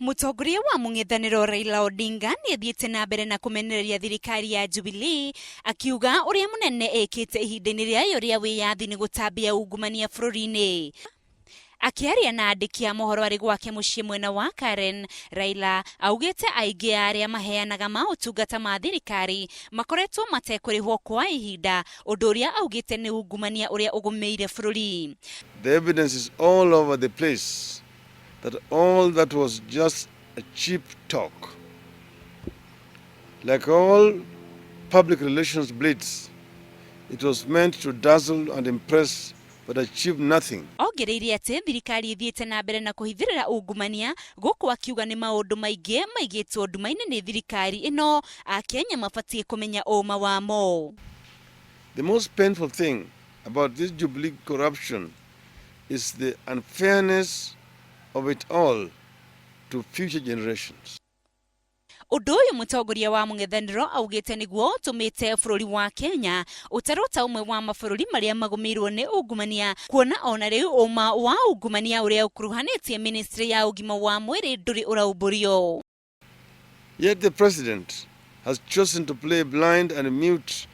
Mutongoria wa mungéthaniro Raila Odinga ni athiĩte na mbere na kumenereria thirikari ya Jubilee akiuga uria munene ekite ihinda-inĩ rĩayo rĩa wĩyathi ni gũtambia ungumania bũrũri-inĩ. Akiaria na andĩki a mohoro arĩ gwake mucii mwena wa Karen, Raila augĩte aingĩ arĩa maheanaga maũtungata ma thirikari makoretwo matekũrĩhwo kwa ihinda, ũndũ ũrĩa augĩte nĩ ungumania ũrĩa ũgũmĩire bũrũri. The evidence is all over the place that all that was just a cheap talk. Like all public relations blitz, it was meant to dazzle and impress but achieve nothing. Ongereire atĩ thirikari ithiĩte na mbere na kũhithĩrĩra ungumania, gũkũ akiuga nĩ maũndũ maingĩ maigĩtwo nduma-inĩ nĩ thirikari ĩno, akenya mabatiĩ kũmenya ũma wamo. The most painful thing about this Jubilee corruption is the unfairness of it all to future generations. Ũndũ ũyũ mutongoria wa mungéthaniro augĩte nĩguo ũtũmĩte bũrũri wa Kenya ũtarũta ũmwe wa mabũrũri marĩa magũmĩirwo nĩ ungumania, kuona ona rĩu ũma wa ungumania ũrĩa ũkuruhanĩtie ministry ya ũgima wa mwĩrĩ ndũrĩ ũraumbũrio. Yet the president has chosen to play blind and mute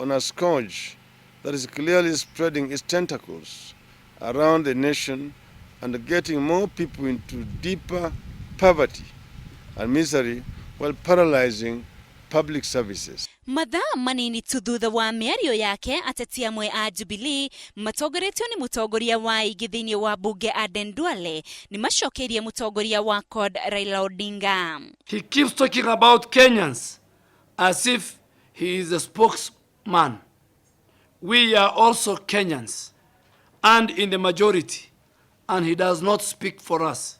on a scourge that is clearly spreading its tentacles around the nation and getting more people into deeper poverty and misery while paralyzing public services. Mathaa manini tu thutha wa miario yake, ateti amwe a Jubilee matongoretio ni mutongoria wa igi thĩinĩ wa bunge Aden Duale ni macokeirie mutongoria wa CORD Raila Odinga. He keeps talking about Kenyans as if he is a spokesman. We are also Kenyans and in the majority, and he does not speak for us.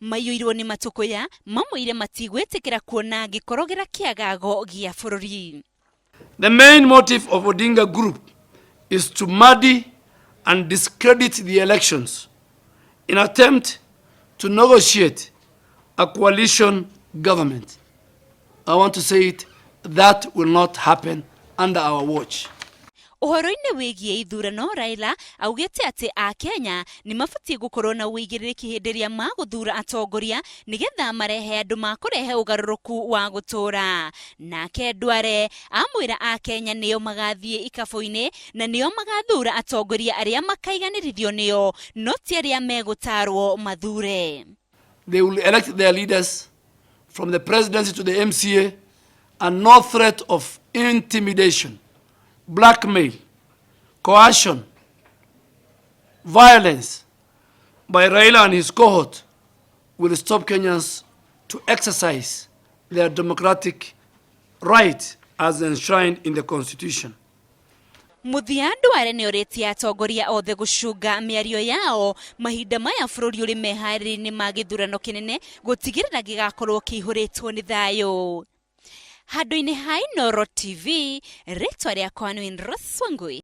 Mayuirwo ni matukuya mamwire matigwĩtĩkĩra kuona gikorogera kiagago gia bũrũri. The main motive of Odinga group is to muddy and discredit the elections in attempt to negotiate a coalition government. I want to say it, that will not happen under our watch. Ũhoro-inĩ wĩgiĩ ithurano, Raila augĩte atĩ akenya nĩ mabatiĩ gũkorwo na wiigiririki hĩndĩ ĩrĩa magũthura atongoria nĩgetha marehe andũ makũrehe ũgarũrũku wa gũtũũra. Nake Duale amwĩra akenya nĩo magathiĩ ikabũ-inĩ na nĩo magathura atongoria arĩa makaiganĩrithio nĩo, no ti arĩa megũtarwo mathure. They will elect their leaders from the presidency to the MCA, and no threat of intimidation, blackmail, coercion, violence by Raila and his cohort will stop Kenyans to exercise their democratic right as enshrined in the Constitution. Muthia Duale nĩ orĩtie atongoria othe gũcunga miario yao mahinda maya bũrũri ũrĩ meharĩrĩria-inĩ ma gĩthurano kĩnene gũtigĩrĩra gĩgakorwo kĩihũrĩtwo nĩ thayũ. Handũ-inĩ ha Inooro TV, rĩtwa rĩakwa nĩ Roswangui.